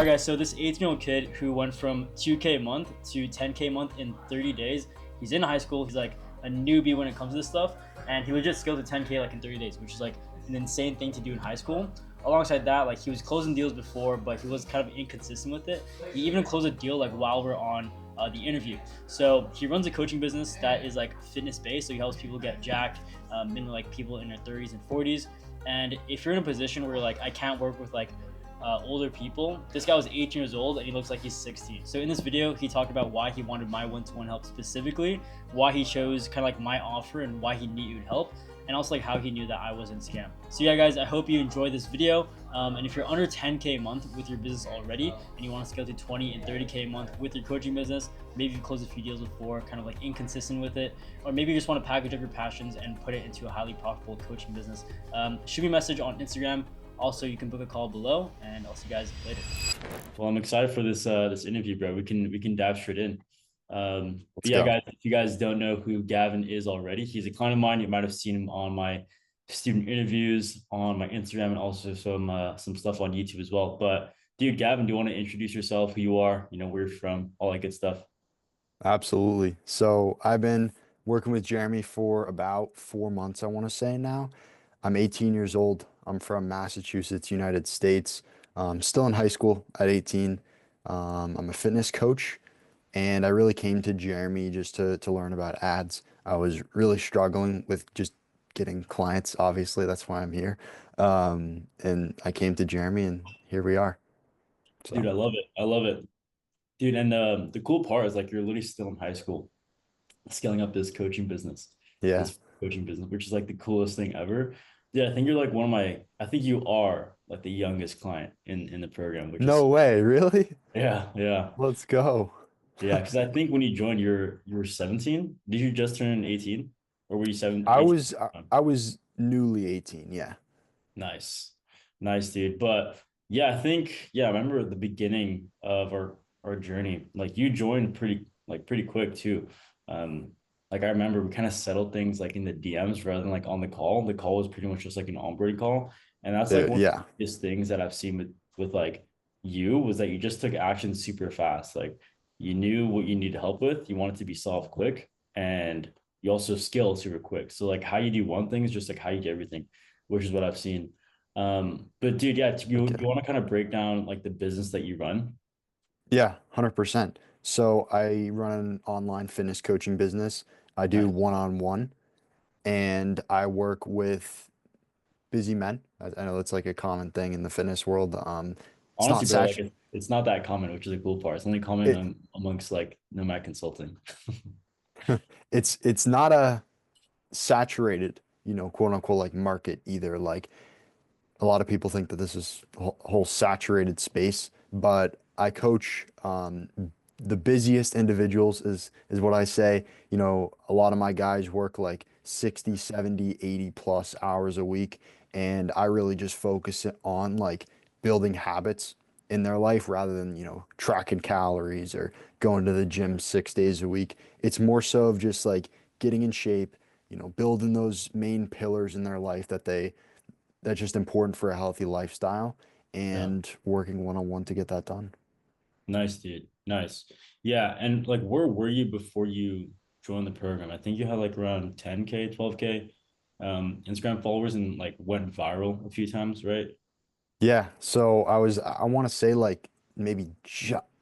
All right, guys, so this 18-year-old kid who went from 2K a month to 10K a month in 30 days, he's in high school. He's like a newbie when it comes to this stuff, and he legit scaled to 10K like in 30 days, which is like an insane thing to do in high school. Alongside that, like he was closing deals before, but he was kind of inconsistent with it. He even closed a deal like while we're on the interview. So he runs a coaching business that is like fitness based. So he helps people get jacked, mainly like people in their 30s and 40s. And if you're in a position where like I can't work with like older people. This guy was 18 years old and he looks like he's 16. So in this video, he talked about why he wanted my one-to-one help specifically, why he chose kind of like my offer and why he needed help, and also like how he knew that I wasn't scam. So yeah, guys, I hope you enjoyed this video. And if you're under 10K a month with your business already and you want to scale to 20 and 30K a month with your coaching business, maybe you closed a few deals before, kind of like inconsistent with it, or maybe you just want to package up your passions and put it into a highly profitable coaching business, shoot me a message on Instagram. Also, you can book a call below, and I'll see you guys later. Well, I'm excited for this interview, bro. We can dive straight in. But yeah, guys, if you guys don't know who Gavin is already, he's a client of mine. You might have seen him on my student interviews on my Instagram and also some stuff on YouTube as well. But dude, Gavin, do you want to introduce yourself, who you are, where you're from, all that good stuff? Absolutely. So I've been working with Jeremy for about 4 months, I want to say now. I'm 18 years old. I'm from Massachusetts, United States. Still in high school at 18. I'm a fitness coach, and I really came to Jeremy just to learn about ads. I was really struggling with just getting clients, obviously. That's why I'm here. And I came to Jeremy, and here we are. Dude, So, I love it. I love it. Dude, and the cool part is like you're literally still in high school, scaling up this coaching business, yeah. this coaching business, which is like the coolest thing ever. Yeah, I think you're like I think you are like the youngest client in the program, which No is way, really? yeah, yeah, Let's go. yeah. Because I think when you joined, you were 17. Did you just turn 18, or were you I 18? was I I was newly 18, yeah. Nice, nice, dude. But yeah, I think I remember at the beginning of our journey, like you joined pretty quick too. Like I remember we kind of settled things like in the DMs rather than like on the call. The call was pretty much just like an onboarding call, and that's like one of the Yeah, biggest things that I've seen with like you was that you just took action super fast. Like you knew what you needed help with, you wanted to be solved quick, and you also scaled super quick. So like how you do one thing is just like how you do everything, which is what I've seen. But dude, yeah, you okay. want to kind of break down like the business that you run? Yeah, 100%. So I run an online fitness coaching business. I do Nice. one-on-one, and I work with busy men. I know that's like a common thing in the fitness world. It's Honestly, not bro, like such it's not that common, which is a cool part. It's only common it amongst like nomad consulting. it's not a saturated, quote unquote like market either. Like a lot of people think that this is a whole saturated space, but I coach the busiest individuals is what I say. A lot of my guys work like 60, 70, 80 plus hours a week, and I really just focus it on like building habits in their life rather than, tracking calories or going to the gym 6 days a week. It's more so of just like getting in shape, building those main pillars in their life that's just important for a healthy lifestyle Yeah. and working one on one to get that done. Nice, dude. Nice. Yeah. And like where were you before you joined the program? I think you had like around 10K, 12K Instagram followers and like went viral a few times, right? Yeah, so I want to say like maybe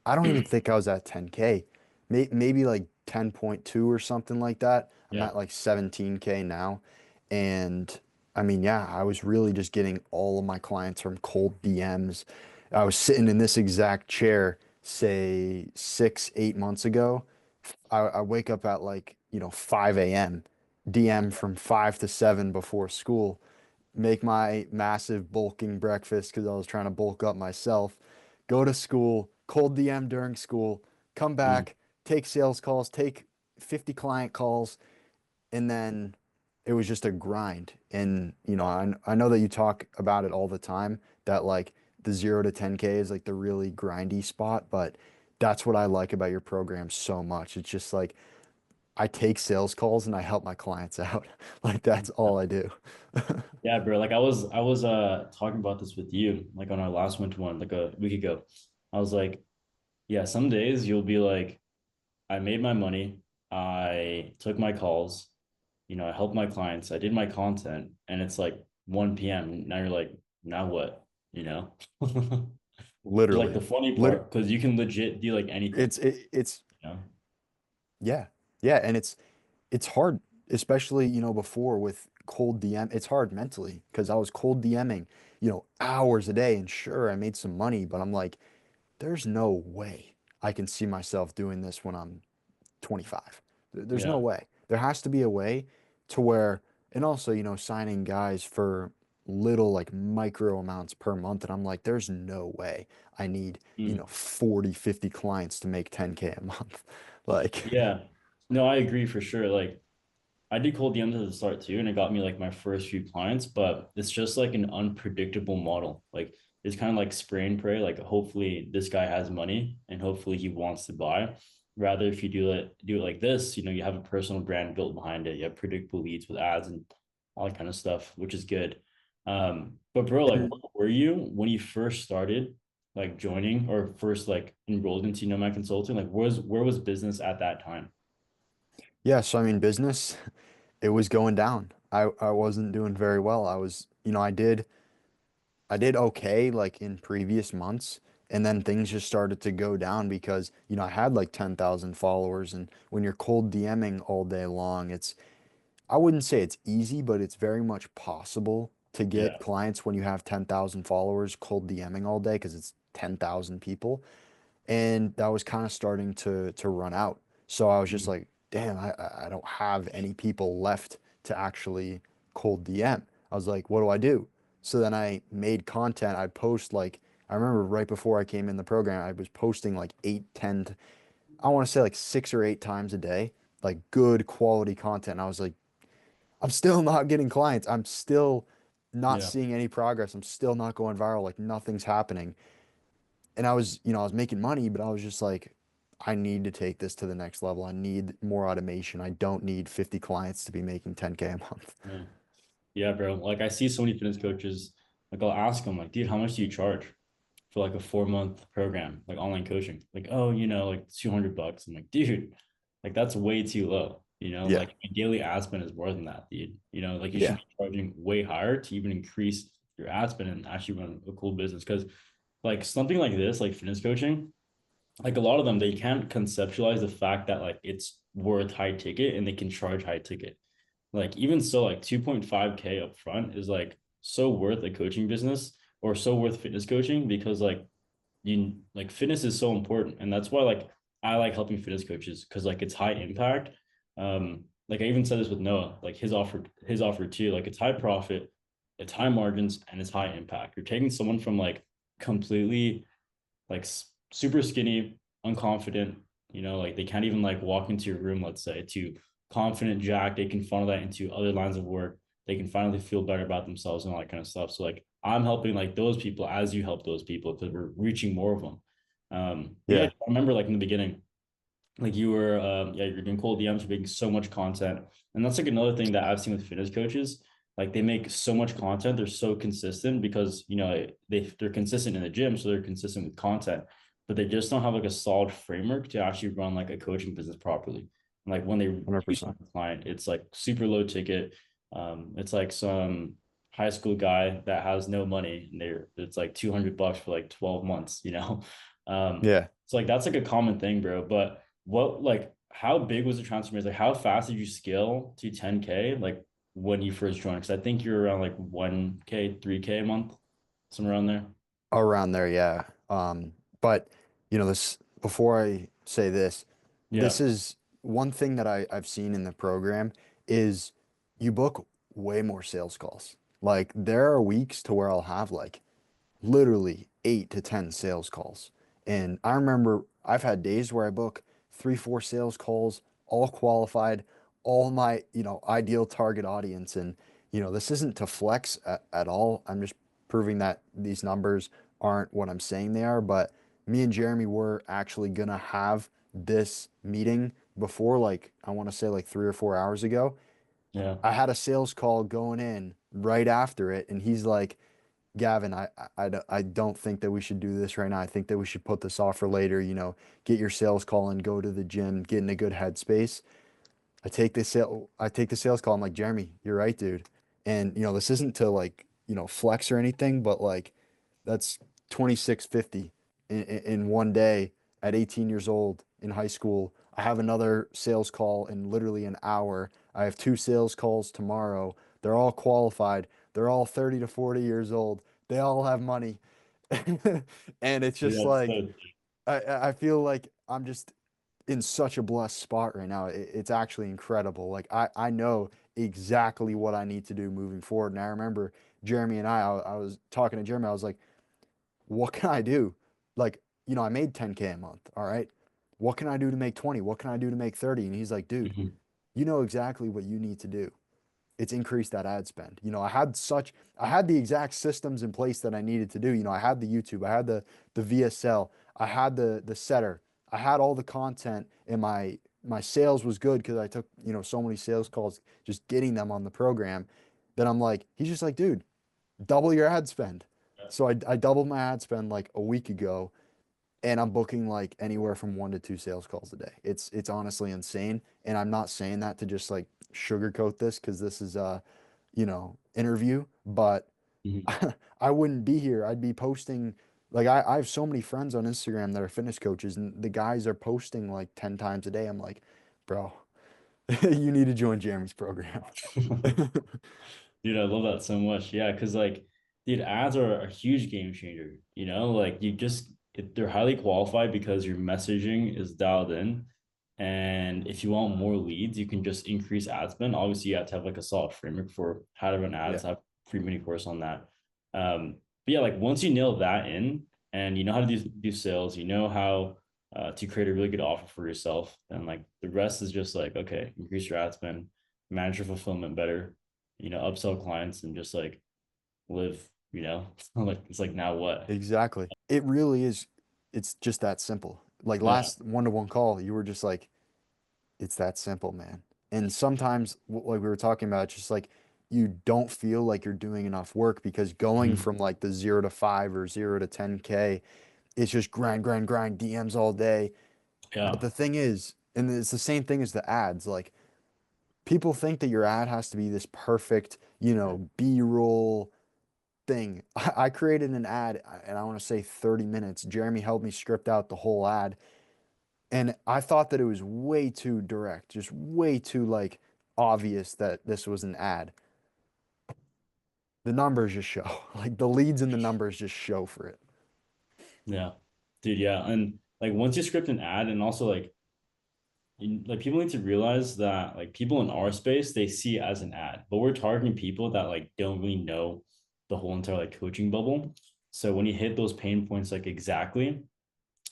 I don't even think I was at 10K. Maybe like 10.2 or something like that. I'm Yeah. at like 17K now. And I mean, yeah, I was really just getting all of my clients from cold DMs. I was sitting in this exact chair, say 6, 8 months ago. I wake up at like, 5 a.m., DM from 5 to 7 before school, make my massive bulking breakfast because I was trying to bulk up myself, go to school, cold DM during school, come Mm. back, take sales calls, take 50 client calls, and then it was just a grind. And, I know that you talk about it all the time, that like the 0 to 10K is like the really grindy spot, but that's what I like about your program so much. It's just like I take sales calls and I help my clients out. Like that's all I do. Yeah, bro. Like I was talking about this with you like on our last one to one like a week ago. I was like, yeah, some days you'll be like, I made my money, I took my calls, I helped my clients, I did my content, and it's like 1 p.m. Now you're like, now what? You know? It's like the Literally. funny Lit part because you can legit do like anything, it's you know? yeah. Yeah, and it's hard, especially, before with cold DM. It's hard mentally because I was cold DMing, hours a day, and sure, I made some money, but I'm like, there's no way I can see myself doing this when I'm 25. There's no Yeah. way. There has to be a way to where, and also, signing guys for little like micro amounts per month. And I'm like, there's no way I need, Mm. 40, 50 clients to make 10K a month. Like, Yeah. No, I agree for sure. Like, I did cold DMs at the start too, and it got me like my first few clients, but it's just like an unpredictable model. Like it's kind of like spray and pray. Like hopefully this guy has money and hopefully he wants to buy. Rather, if you do it like this, you have a personal brand built behind it. You have predictable leads with ads and all that kind of stuff, which is good. But bro, like and where were you when you first started like joining or first like enrolled into Nomad Consulting? Like where was business at that time? yeah, so I mean, business, it was going down. I wasn't doing very well. I was, I did okay like in previous months, and then things just started to go down because, I had like 10,000 followers, and when you're cold DMing all day long, I wouldn't say it's easy, but it's very much possible to Yeah. get clients when you have 10,000 followers cold DMing all day because it's 10,000 people. And that was kind of starting to run out. So I was just Mm. like, damn, I don't have any people left to actually cold DM. I was like, what do I do? So then I made content. I'd post like, I remember right before I came in the program, I was posting like 8, 10, I want to say like 6 or 8 times a day, like good quality content. And I was like, I'm still not getting clients. I'm still not Yeah. seeing any progress. I'm still not going viral. Like nothing's happening. And I was making money, but I was just like, I need to take this to the next level. I need more automation. I don't need 50 clients to be making 10K a month. Yeah. Yeah, bro. Like I see so many fitness coaches, like I'll ask them, like, dude, how much do you charge for like a 4 month program, like online coaching? Like, oh, like $200. I'm like, dude, like that's way too low. Yeah. Like my daily ad spend is more than that, dude. Like you should Yeah. be charging way higher to even increase your ad spend and actually run a cool business. Cause like something like this, like fitness coaching, like a lot of them, they can't conceptualize the fact that like it's worth high ticket and they can charge high ticket. Like even so, like 2.5K up front is like so worth a coaching business or so worth fitness coaching because like you like fitness is so important. And that's why like I like helping fitness coaches because like it's high impact. Like I even said this with Noah, like his offer too, like it's high profit, it's high margins, and it's high impact. You're taking someone from like completely like super skinny, unconfident, like they can't even like walk into your room, let's say, to confident Jack. They can funnel that into other lines of work. They can finally feel better about themselves and all that kind of stuff. So like I'm helping like those people as you help those people because we're reaching more of them. But yeah, Yeah. I remember like in the beginning, like you were yeah, you're doing cold DMs, you're making so much content. And that's like another thing that I've seen with fitness coaches. Like they make so much content, they're so consistent because they're consistent in the gym, so they're consistent with content, but they just don't have like a solid framework to actually run like a coaching business properly. And like when they do sign 100%. a client, it's like super low ticket. It's like some high school guy that has no money and it's like $200 for like 12 months. Yeah. So like that's like a common thing, bro. But what like how big was the transformation? Like how fast did you scale to 10K like when you first joined? Because I think you're around like 1K, 3K a month, somewhere around there. Around there, yeah. But this before I say this, this Yeah. is one thing that I've seen in the program is you book way more sales calls. Like there are weeks to where I'll have like literally 8 to 10 sales calls. And I remember I've had days where I book 3, 4 sales calls, all qualified, all my, ideal target audience. And, this isn't to flex at all. I'm just proving that these numbers aren't what I'm saying they are. But me and Jeremy were actually gonna have this meeting before, like, I want to say like 3 or 4 hours ago. Yeah. I had a sales call going in right after it, and he's like, Gavin, I don't think that we should do this right now. I think that we should put this off for later, get your sales call and go to the gym, get in a good headspace. I take the sales call. I'm like, Jeremy, you're right, dude. And this isn't to like, flex or anything, but like that's 2650 in one day at 18 years old in high school. I have another sales call in literally an hour. I have two sales calls tomorrow. They're all qualified. They're all 30 to 40 years old. They all have money. And it's Dude, just that's like so I feel like I'm just in such a blessed spot right now. It's actually incredible. Like I know exactly what I need to do moving forward. And I remember Jeremy and I was talking to Jeremy. I was like, what can I do? Like, I made 10K a month. All right. What can I do to make 20? What can I do to make 30? And he's like, dude, Mhm. you know exactly what you need to do. It's increase that ad spend. I had the exact systems in place that I needed to do. I had the YouTube, I had the VSL, I had the setter, I had all the content, and my sales was good because I took, so many sales calls, just getting them on the program. Then I'm like, he's just like, dude, double your ad spend. So I doubled my ad spend like a week ago, and I'm booking like anywhere from 1 to 2 sales calls a day. It's honestly insane, and I'm not saying that to just like sugarcoat this because this is a interview, but Mhm. I wouldn't be here. I'd be posting like I have so many friends on Instagram that are fitness coaches, and the guys are posting like 10 times a day. I'm like, bro, you need to join Jeremy's program. Dude, I love that so much. Yeah, because like, dude, ads are a huge game changer. Like they're highly qualified because your messaging is dialed in. And if you want more leads, you can just increase ad spend. Obviously, you have to have like a solid framework for how to run ads. Yeah, I have a free mini course on that. But yeah, like once you nail that in and you know how to do sales, you know how to create a really good offer for yourself, and like the rest is just like, okay, increase your ad spend, manage your fulfillment better, upsell clients and just like live, like it's like now what? exactly. It really is. It's just that simple. Like Yeah. last one-to-one call, you were just like, it's that simple, man. And sometimes, like we were talking about, it's just like you don't feel like you're doing enough work because going Mhm. from like the 0 to 5 or 0 to 10K, it's just grind, grind, grind, DMs all day. But Yeah. the thing is, and it's the same thing as the ads, like people think that your ad has to be this perfect, B-roll thing. I created an ad and I want to say 30 minutes. Jeremy helped me script out the whole ad. And I thought that it was way too direct, just way too like obvious that this was an ad. The numbers just show, like the leads and the numbers just show for it. Yeah. Dude, yeah. And like once you script an ad and also like people need to realize that like people in our space, they see it as an ad, but we're targeting people that like don't really know the whole entire like coaching bubble. So when you hit those pain points like exactly,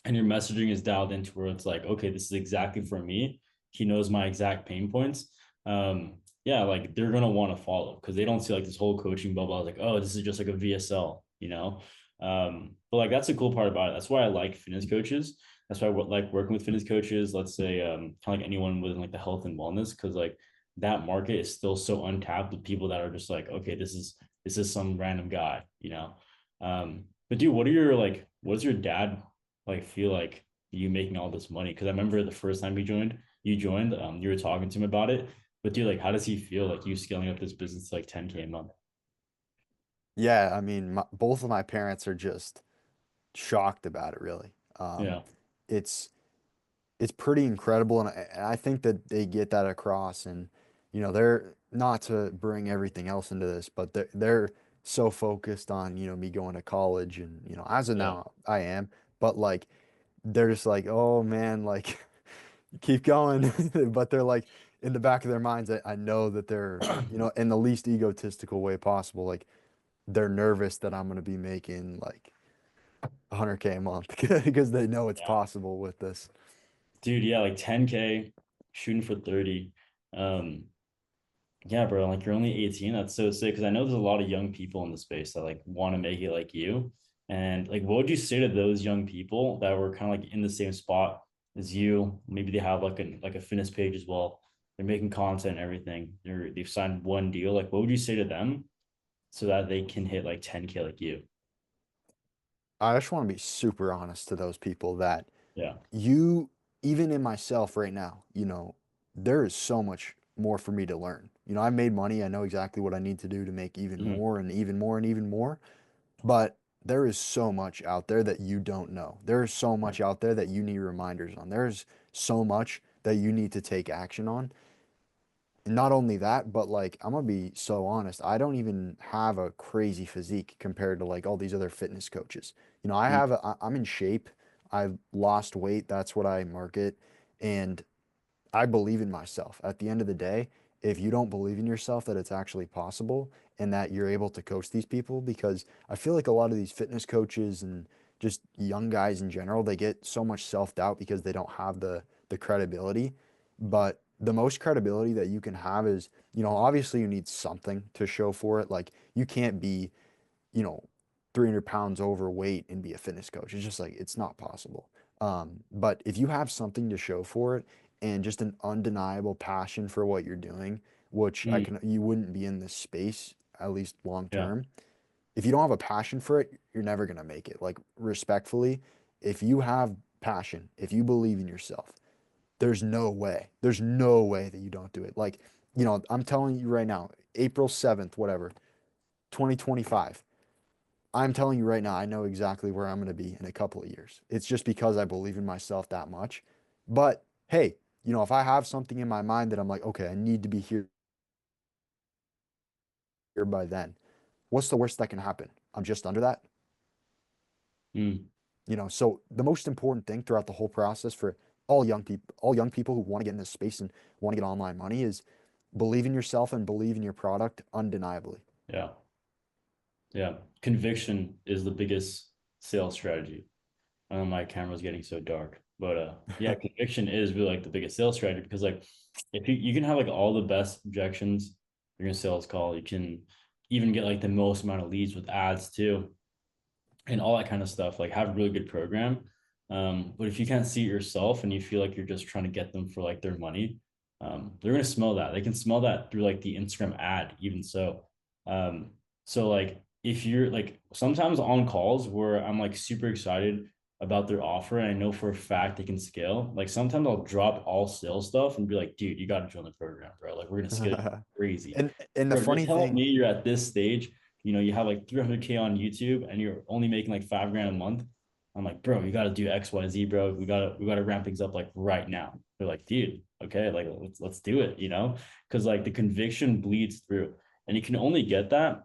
and your messaging is dialed into where it's like, okay, this is exactly for me. He knows my exact pain points. Yeah, like they're gonna want to follow because they don't see like this whole coaching bubble. I was like, oh, this is just like a VSL. But like that's the cool part about it. That's why I like fitness coaches. That's why I like working with fitness coaches. Let's say kind of like anyone within like the health and wellness, because like that market is still so untapped with people that are just like, okay, this is some random guy. But dude, what does your dad like feel like you making all this money? Because I remember the first time you joined, you were talking to him about it. But dude, like, how does he feel like you scaling up this business to like 10K a month? Yeah, I mean, both of my parents are just shocked about it, really. Yeah, It's it's pretty incredible, and I think that they get that across. And they're not to bring everything else into this, but they're so focused on me going to college, and as of yeah, now I am, but like they're just like, oh man, like keep going. But they're like in the back of their minds, I know that they're in the least egotistical way possible, like they're nervous that I'm gonna be making like 100K a month because they know it's yeah, possible with this. dude, yeah, like 10K shooting for 30. Um, yeah, bro, like you're only 18. That's so sick because I know there's a lot of young people in the space that like want to make it like you. And like, what would you say to those young people that were kind of like in the same spot as you? Maybe they have like a fitness page as well. They're making content and everything. They've signed one deal. Like, what would you say to them so that they can hit like 10K like you. I just want to be super honest to those people that Yeah. you, even in myself right now, there is so much more for me to learn. I've made money. I know exactly what I need to do to make even Mhm. more and even more and even more. But there is so much out there that you don't know. There is so Yeah. much out there that you need reminders on. There's so much that you need to take action on. And not only that, but like I'm gonna be so honest, I don't even have a crazy physique compared to like all these other fitness coaches. Mm. I'm in shape. I've lost weight. That's what I market. And I believe in myself. At the end of the day, if you don't believe in yourself that it's actually possible and that you're able to coach these people, because I feel like a lot of these fitness coaches and just young guys in general, they get so much self-doubt because they don't have the credibility. But the most credibility that you can have is, obviously you need something to show for it. Like you can't be, you know, 300 pounds overweight and be a fitness coach. It's just like, it's not possible. But if you have something to show for it and just an undeniable passion for what you're doing, which Mm. you wouldn't be in this space, at least long Yeah. term. If you don't have a passion for it, you're never going to make it. Like, respectfully, if you have passion, if you believe in yourself, there's no way that you don't do it. Like, I'm telling you right now, April 7th, whatever, 2025. I'm telling you right now, I know exactly where I'm going to be in a couple of years. It's just because I believe in myself that much. But hey, if I have something in my mind that I'm like, okay, I need to be here by then, what's the worst that can happen? I'm just under that. Mm. So the most important thing throughout the whole process for all young people who want to get in this space and want to get online money is believe in yourself and believe in your product undeniably. Yeah. Yeah. Conviction is the biggest sales strategy. I know my camera's getting so dark, but yeah, conviction is really like the biggest sales strategy because like if you can have like all the best objections during a sales call, you can even get like the most amount of leads with ads too and all that kind of stuff. Like have a really good program. But if you can't see it yourself and you feel like you're just trying to get them for like their money, they're gonna smell that. They can smell that through like the Instagram ad, even so. So like if you're like sometimes on calls where I'm like super excited about their offer and I know for a fact they can scale, like sometimes I'll drop all sales stuff and be like, dude, you gotta join the program, bro. Like we're gonna scale you crazy. And the Bro, you're funny telling thing, me you're at this stage, you have like 300K on YouTube and you're only making like 5 grand a month. I'm like, bro, you got to do XYZ, bro. We gotta ramp things up like right now. They're like, dude, okay, like let's do it, because like the conviction bleeds through, and you can only get that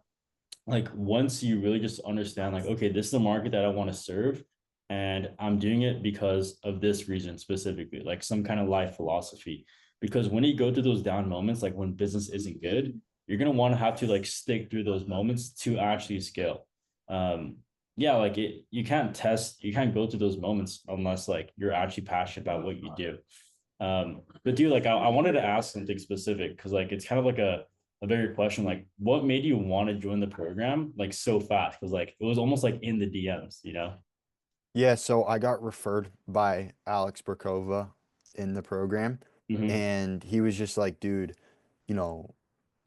like once you really just understand like, okay, this is the market that I want to serve, and I'm doing it because of this reason specifically, like some kind of life philosophy. Because when you go through those down moments, like when business isn't good, you're gonna want to have to like stick through those moments to actually scale. um yeah, like you can't go through those moments unless like you're actually passionate about what you do. But dude, like I wanted to ask something specific because like it's kind of like a bigger question. Like, what made you want to join the program like so fast? Because like it was almost like in the DMs. yeah, so I got referred by Alex Burkova in the program, Mm-hmm. and he was just like, dude, you know,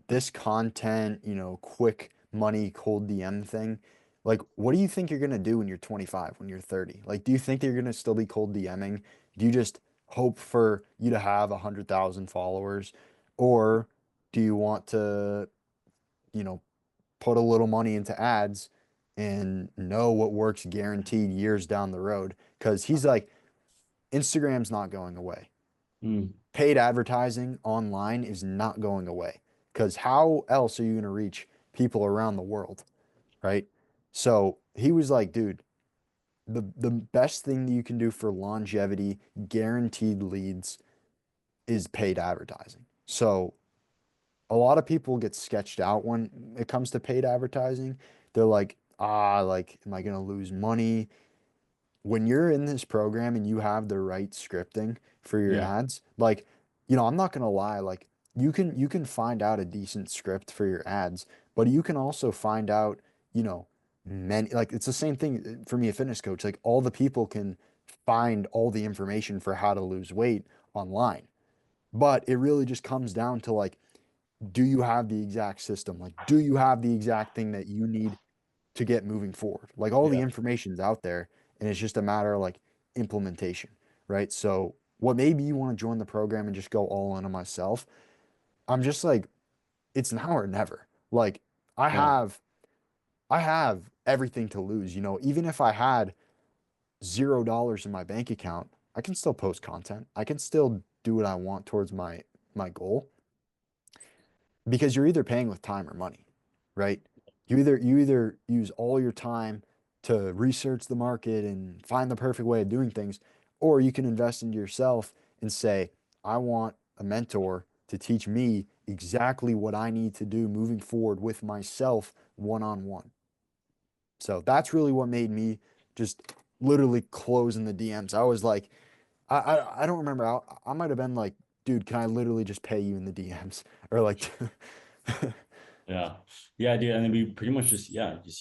this content, quick money, cold DM thing, like, what do you think you're gonna do when you're 25, when you're 30? Like, do you think that you're gonna still be cold DMing? Do you just hope for you to have 100,000 followers? Or do you want to, you know, put a little money into ads and know what works guaranteed years down the road? Because he's like, Instagram's not going away. Mm. Paid advertising online is not going away. Because how else are you going to reach people around the world, right? So he was like, dude, the best thing that you can do for longevity, guaranteed leads is paid advertising. So a lot of people get sketched out when it comes to paid advertising. They're like, like, am I going to lose money? When you're in this program and you have the right scripting for your Yeah. ads, like, I'm not gonna lie, like you can find out a decent script for your ads, but you can also find out, you know, many like it's the same thing for me, a fitness coach. Like all the people can find all the information for how to lose weight online. But it really just comes down to like do you have the exact system? Like, do you have the exact thing that you need to get moving forward? Like, all the Yeah. information's out there, and it's just a matter of like implementation, right? So, what maybe you want to join the program and just go all in on myself? I'm just like, it's now or never. Like, I Yeah. have, I have everything to lose. Even if I had $0 in my bank account, I can still post content. I can still do what I want towards my goal because you're either paying with time or money, right? You either use all your time to research the market and find the perfect way of doing things, or you can invest into yourself and say, I want a mentor to teach me exactly what I need to do moving forward with myself one on one. So that's really what made me just literally closing the DMs. I was like, I don't remember. I might have been like, dude, can I literally just pay you in the DMs? Or like, Yeah. Yeah, dude. And then we pretty much just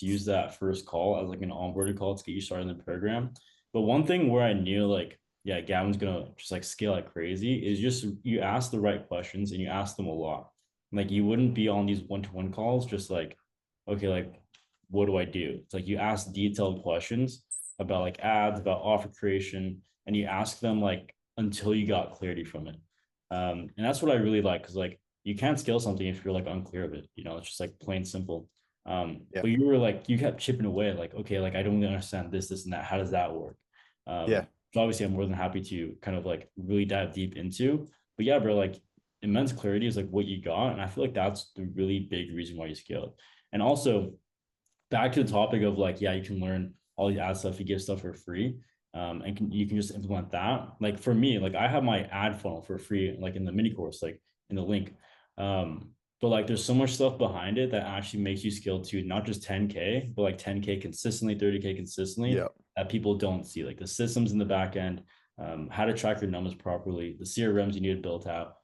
use that first call as like an onboarding call to get you started in the program. But one thing where I knew like, yeah, Gavin's gonna just like scale like crazy is just you ask the right questions and you ask them a lot. Like you wouldn't be on these one-to-one calls just like, okay, like what do I do? It's like you ask detailed questions about like ads, about offer creation, and you ask them like until you got clarity from it. And that's what I really like because like you can't scale something if you're like unclear of it. It's just like plain simple. yeah, But you were like you kept chipping away, like, okay, like I don't really understand this, and that. How does that work? yeah. So obviously I'm more than happy to kind of like really dive deep into. But yeah, bro, like immense clarity is like what you got. And I feel like that's the really big reason why you scaled. And also back to the topic of like, yeah, you can learn all the ad stuff, you give stuff for free. And you can just implement that. Like for me, like I have my ad funnel for free, like in the mini course, like in the link. But like there's so much stuff behind it that actually makes you scale to not just 10K, but like 10K consistently, 30K consistently Yeah. that people don't see. Like the systems in the back end, how to track your numbers properly, the CRMs you need to build out,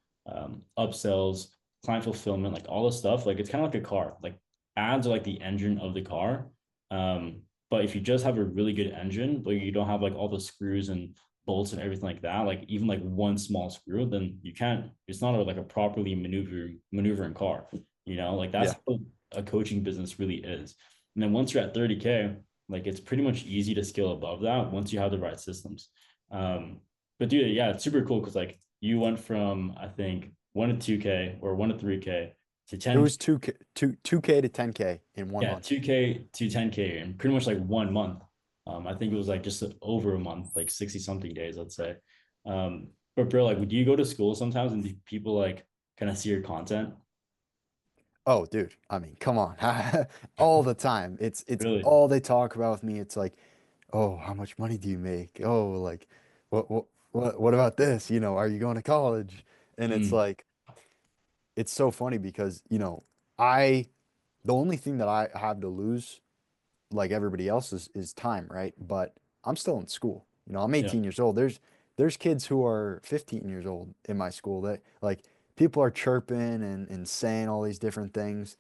upsells, client fulfillment, like all this stuff. Like it's kind of like a car. Like ads are like the engine of the car. But if you just have a really good engine, but you don't have like all the screws and bolts and everything like that, like even like one small screw, then you can't. It's not like a properly maneuvering car. Like that's Yeah. what a coaching business really is. And then once you're at 30K, like it's pretty much easy to scale above that once you have the right systems. But dude, yeah, it's super cool because like you went from I think 1 to 2K or 1 to 3K to It 10K. was 2K to 10K in one Yeah, month. 2K to 10K in pretty much like 1 month. I think it was like just over a month, like 60 something days, let's say. But bro, like, would you go to school sometimes and do people like kind of see your content? Oh, dude. I mean, come on. All the time. It's Really? all they talk about with me. It's like, oh, how much money do you make? Oh, like what about this? Are you going to college? And it's Mm, like it's so funny because, I the only thing that I have to lose like everybody else is time, right? But I'm still in school. I'm yeah. 18 years old. There's kids who are 15 years old in my school that like people are chirping and saying all these different things.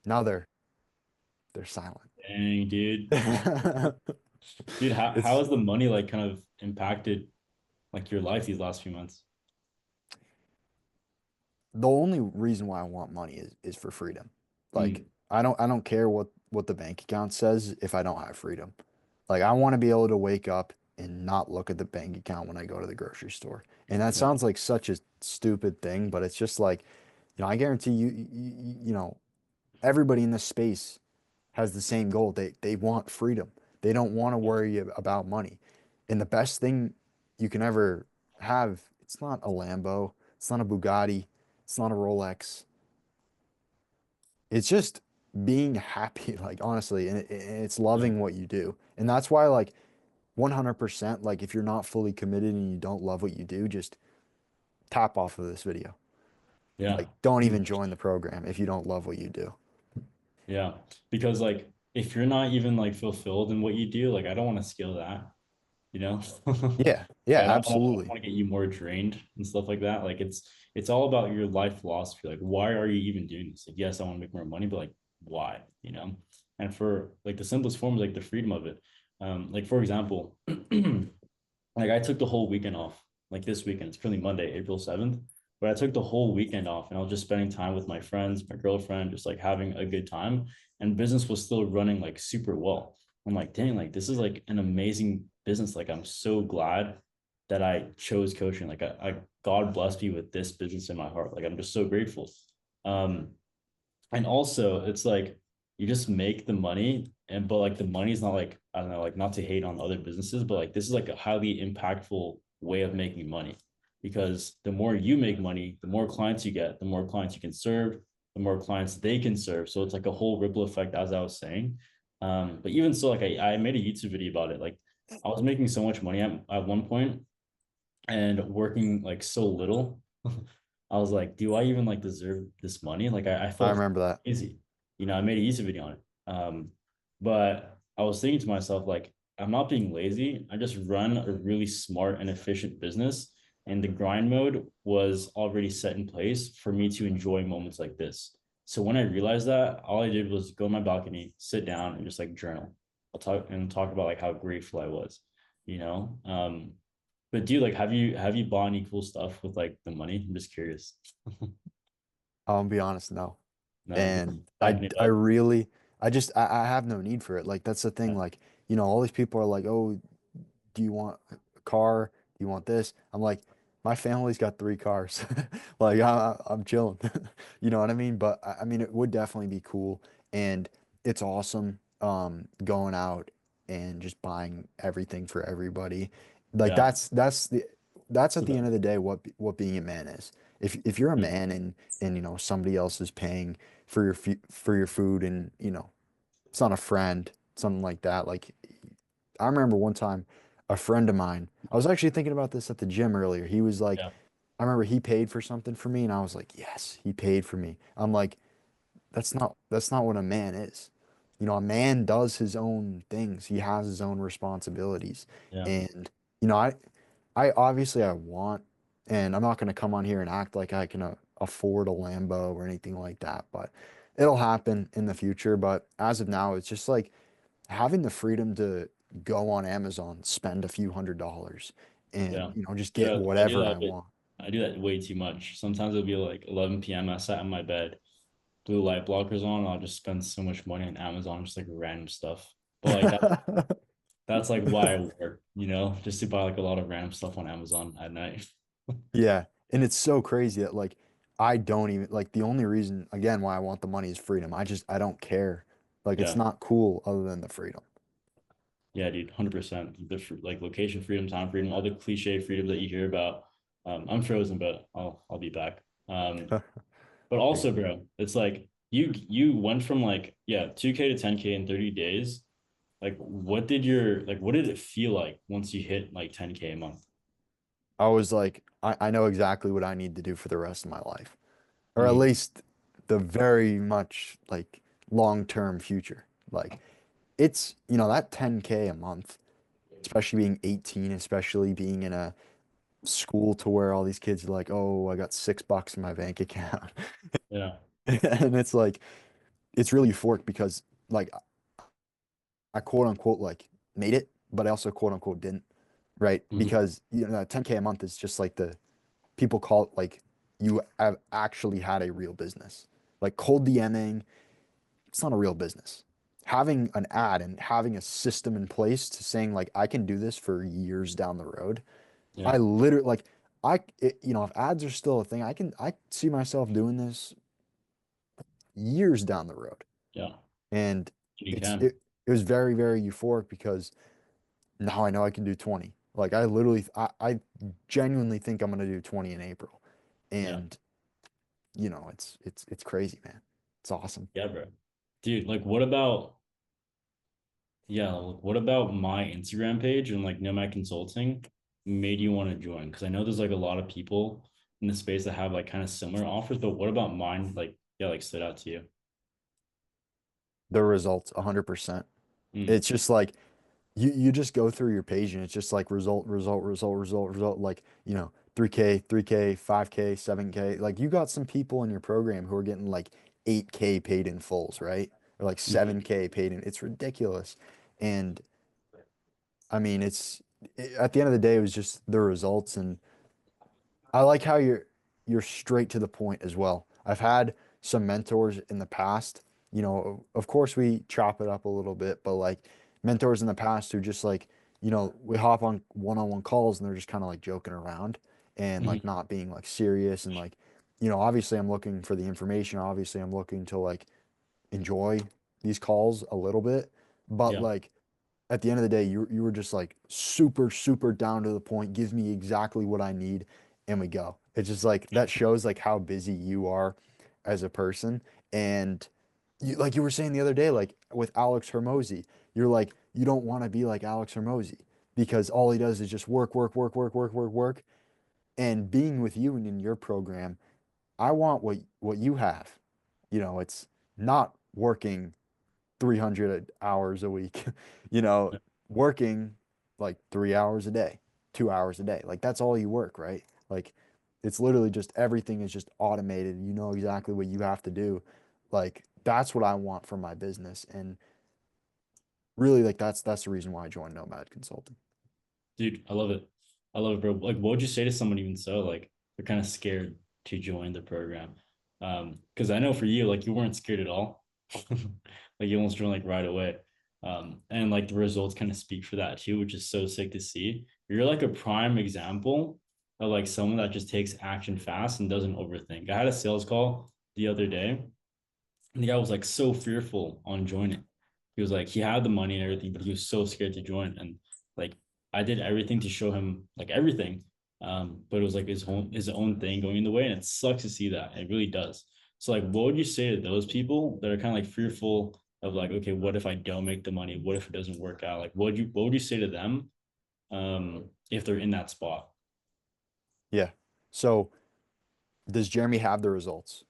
Now they're silent. Dang, dude, how It's has the money like kind of impacted like your life these last few months? the only reason why I want money is for freedom. Like Mm, I don't care what the bank account says if I don't have freedom. Like I want to be able to wake up and not look at the bank account when I go to the grocery store. And that yeah, sounds like such a stupid thing, but it's just like, I guarantee everybody in this space has the same goal. They want freedom. They don't want to worry about money. And the best thing you can ever have, it's not a Lambo, it's not a Bugatti, it's not a Rolex. It's just being happy, like honestly, and it's yeah, loving what you do. And that's why like 100%, like if you're not fully committed and you don't love what you do, just tap off of this video. yeah. Like don't even join the program if you don't love what you do. Yeah, because like if you're not even like fulfilled in what you do, like I don't want to scale that, you know? Yeah, yeah, I don't absolutely. want to get you more drained and stuff like that. Like it's all about your life philosophy. Like why are you even doing this? Like yes, I want to make more money, but like why, And for like the simplest form is like the freedom of it. Like for example, like I took the whole weekend off. Like this weekend, it's currently Monday, April 7th. but I took the whole weekend off and I was just spending time with my friends, my girlfriend, just like having a good time. And business was still running like super well. I'm like, dang, like this is like an amazing business. Like I'm so glad that I chose coaching. Like God blessed me with this business in my heart. Like I'm just so grateful. Um, and also it's like you just make the money and but like the money is not like I don't know, like not to hate on other businesses, but like this is like a highly impactful way of making money because the more you make money, the more clients you get, the more clients you can serve, the more clients they can serve. So it's like a whole ripple effect, as I was saying. But even so, like I made a YouTube video about it. Like I was making so much money at one point and working like so little. I was like, do I even like deserve this money? Like I I felt remember that. easy. I made a YouTube video on it. But I was thinking to myself, like, I'm not being lazy. I just run a really smart and efficient business. And the grind mode was already set in place for me to enjoy moments like this. So when I realized that, all I did was go on my balcony, sit down, and just like journal. I'll talk about like how grateful I was, you know. But dude, like, have you bought any cool stuff with like the money? I'm just curious. I'll be honest, no. No, just And stacking it I up. really, I have no need for it. Like that's the thing. Yeah, Like, all these people are like, oh, do you want a car? Do you want this? I'm like, my family's got three cars. Like I'm chilling. You know what I mean? But I mean, it would definitely be cool. And it's awesome going out and just buying everything for everybody. Like yeah, that's it's at the the best. end of the day what being a man is. If you're a Yeah, man and somebody else is paying for for your food and it's not a friend, something like that. Like I remember one time a friend of mine, I was actually thinking about this at the gym earlier. He was like, yeah, I remember he paid for something for me and I was like, yes, he paid for me. I'm like, that's not what a man is. A man does his own things. He has his own responsibilities. yeah, And I obviously I want, and I'm not going to come on here and act like I can afford a Lambo or anything like that, but it'll happen in the future. But as of now, it's just like having the freedom to go on Amazon, spend a few $100s, yeah. and just get Yeah, I do whatever that I a bit. want. I do that way too much. Sometimes it'll be like 11 p.m. I sat in my bed, blue light blockers on, and I'll just spend so much money on Amazon, just like random stuff. But like that's like why I work, just to buy like a lot of random stuff on Amazon at night. Yeah, and it's so crazy that like I don't even like the only reason again why I want the money is freedom. I don't care. Like it's Yeah. not cool other than the freedom. Yeah, dude, 100%. Like location freedom, time freedom, all the cliche freedom that you hear about. I'm frozen, but I'll be back. But also, Yeah. bro, it's like you went from like 2K to 10K in 30 days. Like what did it feel like once you hit like 10K a month? I was like, I know exactly what I need to do for the rest of my life, or at Mhm. least the very much like long-term future. Like it's, that 10K a month, especially being 18, especially being in a school to where all these kids are like, oh, I got $6 in my bank account. Yeah. And it's like, it's really euphoric because like I quote unquote like made it, but I also quote unquote didn't, right? Mhm. Because 10K a month is just like the people call it like you have actually had a real business. Like cold DMing, it's not a real business. Having an ad and having a system in place to saying like I can do this for years down the road. Yeah. I literally like if ads are still a thing, I see myself doing this years down the road. Yeah. And You it's can. it was very, very euphoric because now I know I can do 20. Like I genuinely think I'm gonna do 20 in April. Yeah. And it's crazy, man. It's awesome. Yeah, bro. Dude, like what about my Instagram page and like Nomad Consulting made you want to join? Because I know there's like a lot of people in the space that have like kind of similar offers, but what about mine? Like, yeah, like stood out to you. The results, 100%. Mm, It's just like you just go through your page and it's just like result, result, result, result, result, like, 3K, 3K, 5K, 7K. Like you got some people in your program who are getting like 8K paid in fulls, right? Or like mm, 7K paid in. It's ridiculous. And I mean, at the end of the day, it was just the results. And I like how you're straight to the point as well. I've had some mentors in the past, you know, of course we chop it up a little bit, but like mentors in the past who just like, you know, we hop on one-on-one calls and they're just kind of like joking around and like Mhm. not being like serious and like, you know, obviously I'm looking for the information. Obviously I'm looking to like enjoy these calls a little bit, but Yeah. like at the end of the day, you were just like super, super down to the point, give me exactly what I need, and we go. It's just like that shows like how busy you are as a person. And you, like you were saying the other day, like with Alex Hermosi, you're like, you don't want to be like Alex Hermosi because all he does is just work, work, work, work, work, work, work. And being with you and in your program, I want what you have. You know, it's not working 300 hours a week, you know, working like 3 hours a day, 2 hours a day. Like that's all you work, right? Like it's literally just everything is just automated. You know exactly what you have to do. Like that's what I want for my business. And really like that's the reason why I joined Nomad Consulting. Dude, I love it. I love it, bro. Like, what would you say to someone even so, like, they're kind of scared to join the program? Because I know for you, like, you weren't scared at all. Like, you almost joined like right away. And like the results kind of speak for that too, which is so sick to see. You're like a prime example of like someone that just takes action fast and doesn't overthink. I had a sales call the other day, and the guy was like so fearful on joining. He was like, he had the money and everything, but he was so scared to join. And like, I did everything to show him like everything. But it was like his own thing going in the way. And it sucks to see that. It really does. So like, what would you say to those people that are kind of like fearful of like, okay, what if I don't make the money? What if it doesn't work out? Like, what would you say to them if they're in that spot? Yeah. So does Jeremy have the results?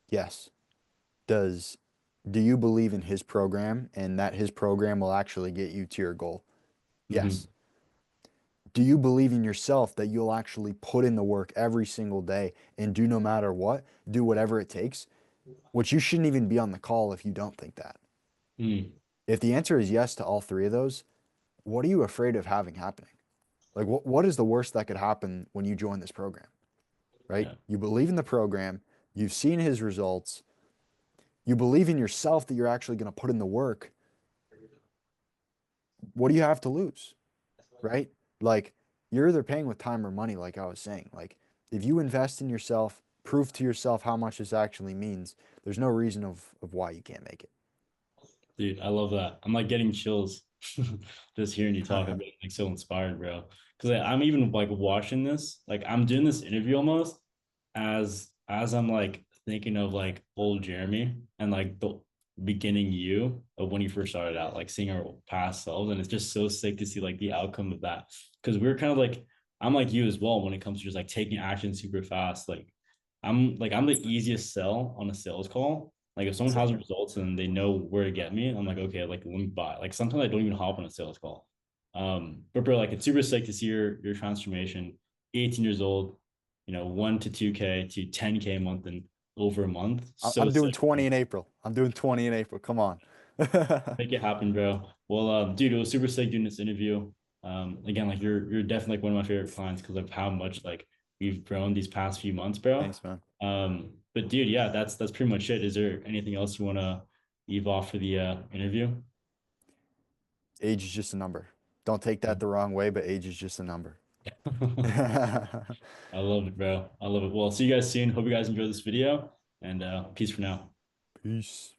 Yes. Does do you believe in his program and that his program will actually get you to your goal? Yes. Hmm. Do you believe in yourself that you'll actually put in the work every single day and do no matter what, do whatever it takes? Which you shouldn't even be on the call if you don't think that. Mm, If the answer is yes to all three of those, what are you afraid of having happening? Like what is the worst that could happen when you join this program, right? yeah. You believe in the program, you've seen his results, you believe in yourself that you're actually going to put in the work. What do you have to lose, right? Like you're either paying with time or money, like I was saying. Like if you invest in yourself, prove to yourself how much this actually means, there's no reason of why you can't make Dude, I love that. I'm like getting chills just hearing you talk. I'm it. getting like so inspired, bro. Because I'm even like watching this, like I'm doing this interview almost as I'm like thinking of like old Jeremy and like the beginning you of when you first started out, like seeing our past selves, and it's just so sick to see like the outcome of that. Because we're kind of like I'm like you as well when it comes to just like taking action super fast. I'm the easiest sell on a sales call. Like if someone has Same. results and they know where to get me, I'm like, okay, like let me buy. Like sometimes I don't even hop on a sales call. But bro, like it's super sick to see your transformation. 18 years old, 1 to 2K to 10K a month and over a month. So I'm doing sick, 20 bro. in April. I'm doing 20 in April. Come on. Make it happen, bro. Well, dude, it was super sick doing this interview. Again, like you're definitely like one of my favorite clients because of how much like we've grown these past few months, bro. Thanks, man. But dude, yeah, that's pretty much it. Is there anything else you want to leave off for the interview? Age is just a number. Don't take that the wrong way, but age is just a number. I love it, bro. I love it. Well, see you guys soon. Hope you guys enjoy this video and peace for now. Peace.